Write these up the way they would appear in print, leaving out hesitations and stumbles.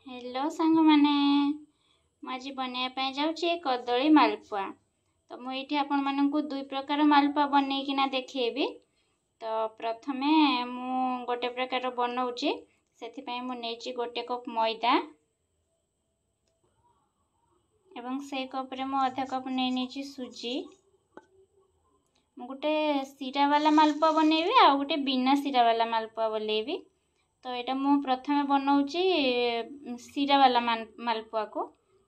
Hello सांग माने आज बनवाई जाऊँगी कदली मालपुआ। तो मुझे आपण मानक दुई प्रकार मालपुआ बनईकिना देखिए। तो प्रथमे मु गोटे प्रकार बनाऊँगी से मुझे गोटे कप मैदा एवं से कप रे मु आधा कप नहीं सुजी। मु गोटे सीरा वाला मालपुआ बनईबी आ गोटे बिना सीरा वाला मालपुआ बनईबी। तो यहाँ मु प्रथमे बनाऊँगी सीरा वाला मालपुआ को।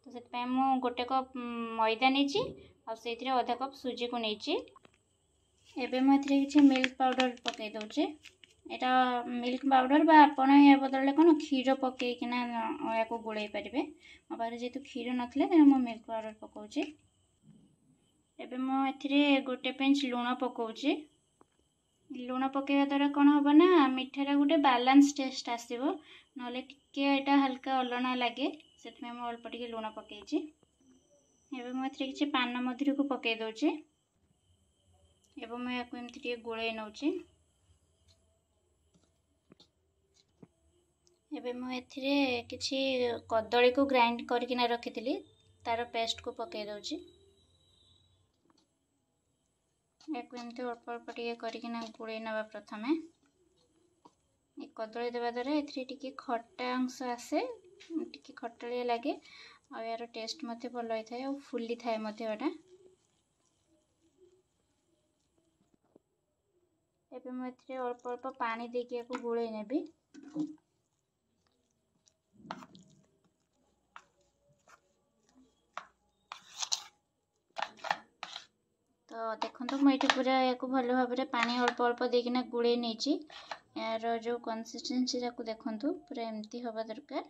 तो से मु गोटे कप मैदा नहीं आधा कप सुजी को नहीं। एबे मुझे किसी मिल्क पाउडर पकई दौचे। यहाँ मिल्क पाउडर बा आपण या बदले कौन क्षीर पकईकिना या गोल पारे। मो पाखे जेहतु क्षीर नथिला तेणु मु मिल्क पाउडर पकाउची। एबे मुझे गोटे पिंच लुण पकाउची। लुण पकड़ा द्वारा कौन हम ना मिठार गोटे बालांस टेस्ट आसो ना टे हल्का अलणा लगे से अल्प टे लुण पकई। एवं मुझे किसी पान मधुरी को पकई दौचे एवं मुझे गोल नौची। एवं मुझे किसी कदली को ग्राइंड करके रखी तार पेस्ट को पकई दौची। एमती अल्प अल्प करना गोल ना प्रथमे कदली देवा द्वारा ये खट्टा अंश आसे टी खटालिया लगे और यार टेस्ट मत भल होता है और फुली थाए एटा। एबे मुझे अल्प अल्प पानी देके गोल नेबी। तो देखो मुझे पूरा या भल भाव में पानी अल्प अल्प देकिना गोल नहीं। यार जो कंसिस्टेंसी देखु पूरा एमती हवा दरकार।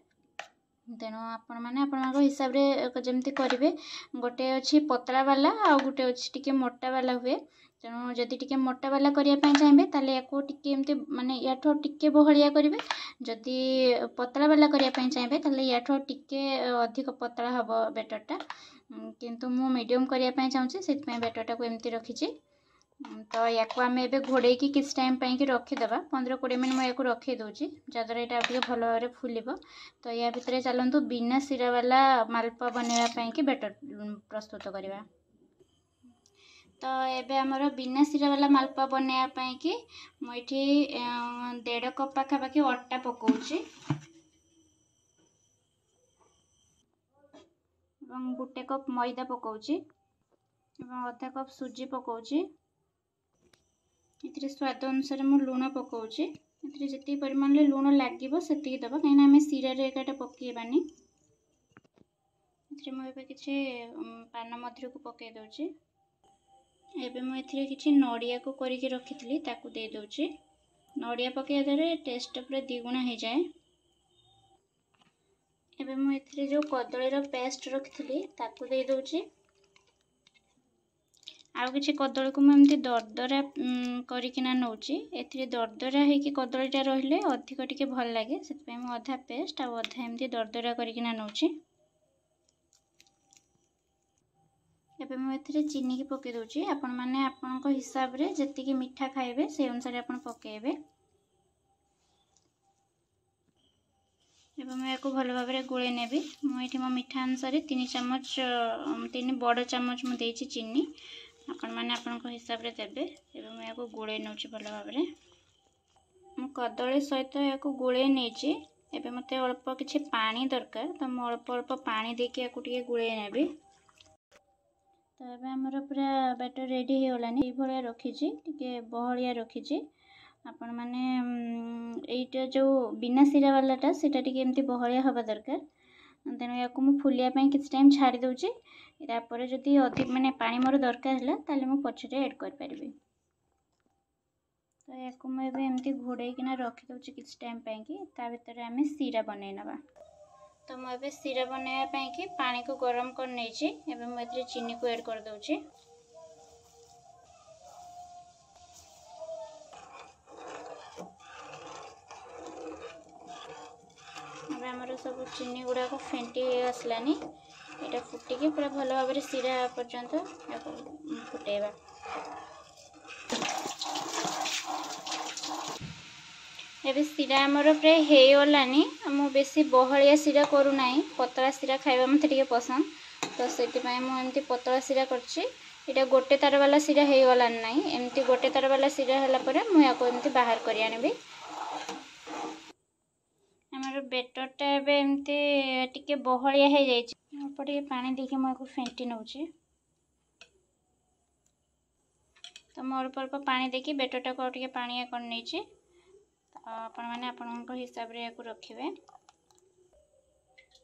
तेणु आपण मैंने आपण हिसाब से जमती करेंगे। गोटे अच्छी पतला वाला आ गोटे अच्छी टी मोटा वाला हुए। तेणु जदि टी मोटा वाला करने चाहिए ताले या एमती माने या टे बहलिया करेंगे। जदि पतला वाला करने चाहिए ताले या टे अधिक पतला हम बेटरटा। किंतु मु मीडियम करने चाहूँगी से बेटरटा को एमती रखी। तो या आम ए घोड़े कि टाइम पर रखीदे 15-20 मिनट मुझे रखी दूची जहाँद्वारा यहाँ टे भल भाव में फुल। तो या भितर चलतु बिना सीरा वाला मालपुआ बनवाई कि बेटर प्रस्तुत करवा। तो ये आमर बिना सीरा वाला मालपुआ बनवाई कि मुझे 1.5 कप पाखापाखि अटा पकाउची गोटे कप मैदा पकाउची आधा कप सुजी पकाउची। स्वाद अनुसार मु लुण पकाउची। जी परिमाण में लुण लगे से दबा कहीं आम सीरा एकाटा पकईबानी। मुझे किसी पान मधुरी को पकई दौची। एबे मुझे किसी नड़िया को करके रखी दे दौची। नड़िया पकड़ा द्वारा टेस्ट पूरा द्विगुणा हो जाए। एबे मुझे जो कदली पेस्ट रखी दे दौची। आउ किसी कदली को मुझे दरदरा करना नौची। ए दरदरा होगी कदलीटा रही अधिक टे भल लगे से अधा पेस्ट आ अधा एमती दरदरा करना नौची। एबे मुझे चीनी की पकई दूची। आपण मैंने आपण हिसाब रे जति मीठा खाइबे से अनुसार आपण पकेबे। एवं मैं भल भाव में गोल नेबी। मुझे मो मीठा अनुसार 3 बड़ चामच मुझे चीनी आपण मैंने आपण हिसाब रे देबे। एवं मैं गोल नौची भल भाव में। मु कदली सहित या गोल नहीं। एबे मते अल्प किछि पानी दरकार। तो मु अल्प अल्प पानी देके या गोल नेबी। तो ये आमर पूरा बैटर रेडी हो गलानी। ये भाया रखी टे बहलिया रखी। आपण मैंने यहीटा जो बिना सीरा वालाटा सेटा टे एमती बहलिया हवा दरकार। तेणु या फुलियापाई किसी टाइम छाड़ी दूची। यापर जदि अधिक माने पानी मोर दरकार है ताले मु पछरे ऐड कर पारिबे। तो या मुझे एमती घोड़ेकिना रखी दूची किसी टाइम पाई ता भीतर आम सीरा बनई नवा। तो मुझे सीरा बनवाई कि पानी को गरम कर नहीं मुझे चीनी को ऐड कर दूची। आमर सब चीनी गुड़ाक फेंटी आसलानी। यहाँ फुटिकी पूरा भल भाव में सीरा पर्यंत फुटेबा। ଏବେ ସିରା आमर प्राय ହେଇଗଲାନି ମୁଁ ବେଶୀ ବହଳିଆ ସିରା करू नाही पतला सिरा खाइबा मते ଟିକେ पसंद तो सेति पय मु एमती पतला सिरा करछि एटा गोटे तार वाला सिरा ହେଇगलान नाही एमती गोटे तार वाला सिरा हला परे मु याको एमती बाहर करि आनिबी हमर बेटरटा एबे एमती टिके बहलिया हे जाइछि ऊपर टिके पानी देके मु याको फेंटी नउछि तो मोर पर पानी देके बेटरटा को टिके पानी कर नैछि आपण माने आपनक हिसाब रे याको रखिबे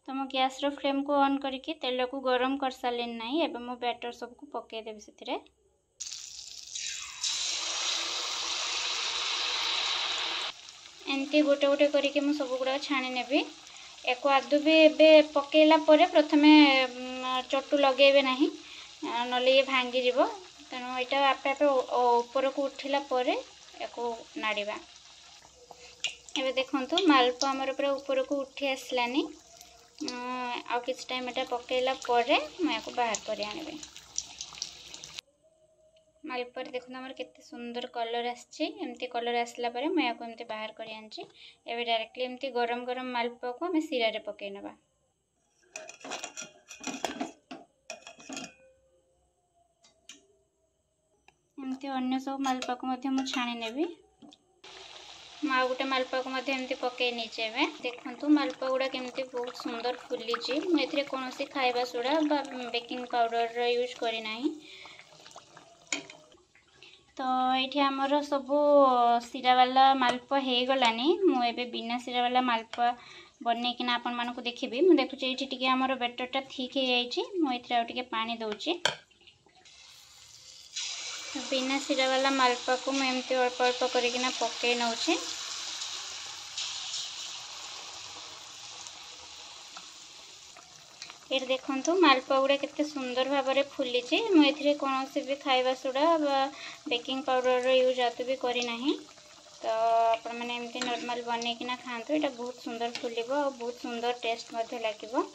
तो मो गैस रो फ्लेम को ऑन करके तेल को गरम कर सालेन नाही एबे मो बैटर सब को पके देबे सेतिरे एंती गोटे गोटे करके मु सब गुडा छाणी नेबी एको आदु भी एबे पकेला परे प्रथमे चट्टू लगेबे नाही नले ये भांगी जिवो तनो एटा आपे आपे ऊपर को उठिला परे एको नाडीबा एबे देखंतु मालपा हमर पूरा ऊपर को उठी आसलानी आ किछ टाइम एटा पकेला परे म याको बाहर करि आनिबे मालपर देखो हमर केते सुंदर कलर आछि एमती कलर आसला परे म याको एमती बाहर करि आनछि एबे डायरेक्टली एमती गरम गरम मालपा को हम सिरा रे पके नबा एमती अन्य सब मालपा को मध्ये मु छाणी नेबी मा गोटे मालपा को मध्ये एमती पके नीचे एबे देखंतु मालपा गुडा केमती बहुत सुंदर फुली छि मु एथरे कोनोसी खाइबा सोडा बा बेकिंग पाउडर रो यूज करि नाही तो ये आमर सब सिरा वाला मालपुआ हो गलानी मु एबे बिना सिरा वाला मालपुआ बनैकिना आपण मानकु देखिबी मु देखुची एठी टिके आमर बेटरटा ठीक हे जाईची मु एथरा टिके पानी दउची बिना सिरा वाला मालपुआ को मु एमती अल्प अल्प करिकिना पके नउची ये देखंतु मालपुआ गुडा केते सुंदर भाबरे फुली छि मु एथिरे कोनोसी भी खाइबा सोडा बा बेकिंग पाउडर रो यूज आतु भी करि नाही तो आपण माने एमती नॉर्मल बने किना खांतु एटा बहुत सुंदर फुलिबो और बहुत सुंदर टेस्ट मध्ये लागिबो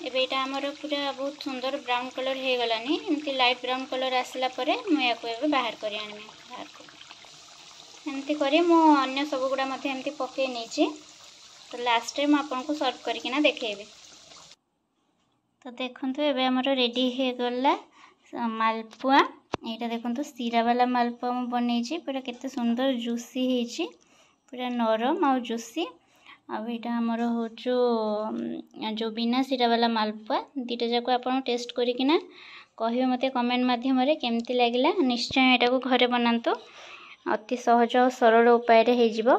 एबे एटा हमर पूरा बहुत सुंदर ब्राउन कलर हे गलानी एमती लाइट ब्राउन कलर आसला परे मु याको एबे बाहर करि आनमे बाहर को एमती करी मु अन्य सब गुडा मध्ये एमती पके नेछि तो लास्ट टाइम आपन को सर्व करके देखेबे तो देखंतु एबे हमर रेडी हे गला मालपुआ एटा देखंतु सिरा वाला मालपुआ म बनै छी पूरा केते सुंदर जूसी हे छी पूरा नरम आ जूसी आ एटा हमर होचो जो बिना सिरा वाला मालपुआ दीटा जाको आपन टेस्ट करिकिना कहियो मते कमेंट माध्यम रे केमती लागिला निश्चय एटा को घरे बनांतो अति सहज और सरल उपाय रे हे जिवो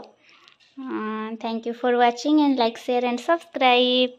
Thank you for watching and like, share and subscribe.